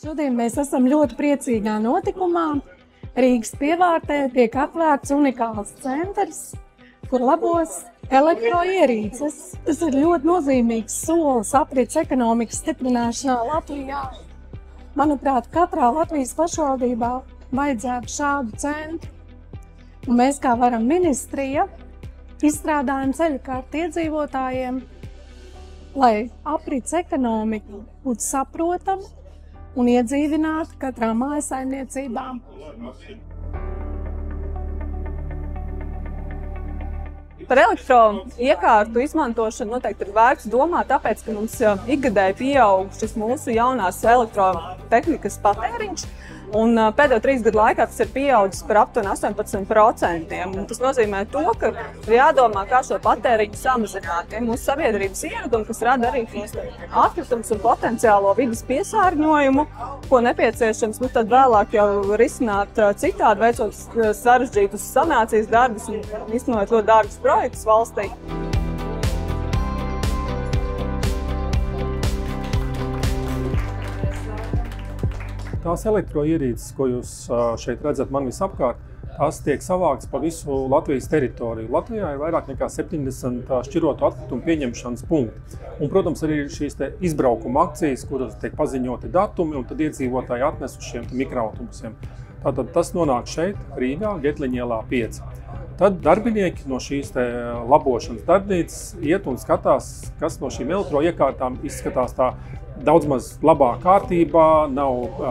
Šodien mēs esam ļoti priecīgā notikumā. Rīgas pievārtē tiek atvērts unikāls centrs, kur labos elektroierīces. Tas ir ļoti nozīmīgs solis aprits ekonomikas stiprināšanā Latvijā. Manuprāt, katrā Latvijas pašvaldībā vajadzētu šādu centru. Un mēs kā varam ministrija izstrādājam ceļu kārtu iedzīvotājiem, lai aprits ekonomika būtu saprotama un iedzīvināta katrā mājasaimniecībā. Par elektroiekārtu izmantošanu noteikti ir vērts domāt, tāpēc, ka mums ikgadēji pieaug šis mūsu jaunās elektrotehnikas patēriņš. Un pēdējo 3 gadu laikā tas ir pieaudzis par aptuveni 18%. Un tas nozīmē to, ka ir jādomā, kā šo patēriņu samazināt. Mūsu sabiedrības ieradumi, kas rada arī atkritumus un potenciālo vidas piesārņojumu, ko nepieciešams tad vēlāk jau risināt citādi, veicot sarežģītus sanācijas darbus un īstenojot ļoti dārgus projektus valstī. Tās elektroierīces, ko jūs šeit redzat man visapkārt, tās tiek savāktas pa visu Latvijas teritoriju. Latvijā ir vairāk nekā 70 šķirotu atkritumu pieņemšanas punkti. Un, protams, arī ir šīs izbraukuma akcijas, kuras tiek paziņoti datumi, un tad iedzīvotāji atnes uz šiem mikroautobusiem. Tātad tas nonāk šeit, Rīgā, Getliņa ielā 5. Tad darbinieki no šīs labošanas darbnīcas iet un skatās, kas no šīm elektroiekārtām izskatās tā daudz maz labā kārtībā, nav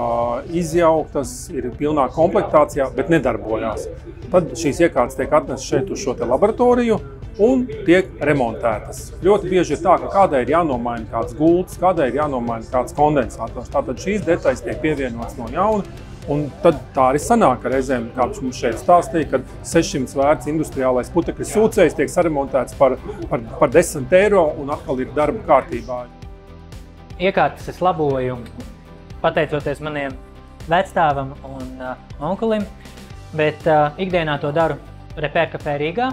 izjauktas, ir pilnā komplektācijā, bet nedarbojās. Tad šīs iekārtas tiek atnestas šeit uz šo laboratoriju un tiek remontētas. Ļoti bieži ir tā, ka kādai ir jānomaina kāds gults, kādai ir jānomaina kāds kondensators. Tātad šīs detaļas tiek pievienotas no jauna. Un tad tā arī sanāk, ka reizēm, kā mums šeit stāstīja, kad 600 vērts industriālais putekļu sūcējs tiek saremontēts par 10 eiro un atkal ir darba kārtībā. Iekārtas es laboju pateicoties maniem vecstāvam un onkulim, bet ikdienā to daru Repair Café Rīgā.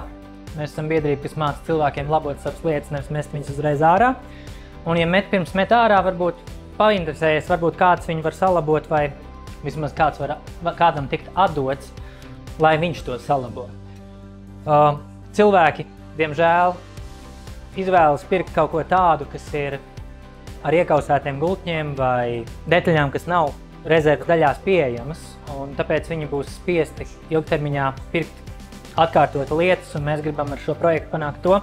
Mēs esam biedrība, kas māca cilvēkiem labot savas lietas, nevis mest viņus uzreiz ārā. Un ja pirms met ārā, varbūt painteresējies, varbūt kāds viņu var salabot vai vismaz kādam tikt atdots, lai viņš to salabo. Cilvēki, diemžēl, izvēlas pirkt kaut ko tādu, kas ir ar iekausētiem gultņiem vai detaļām, kas nav rezerves daļās pieejamas, un tāpēc viņi būs spiesti ilgtermiņā pirkt atkārtot lietas, un mēs gribam ar šo projektu panākt to,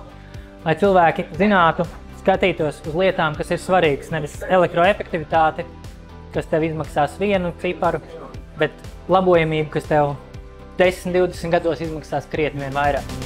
lai cilvēki zinātu, skatītos uz lietām, kas ir svarīgas, nevis elektroefektivitāti, kas tev izmaksās vienu ciparu, bet labojamību, kas tev 10-20 gados izmaksās krietni vien vairāk.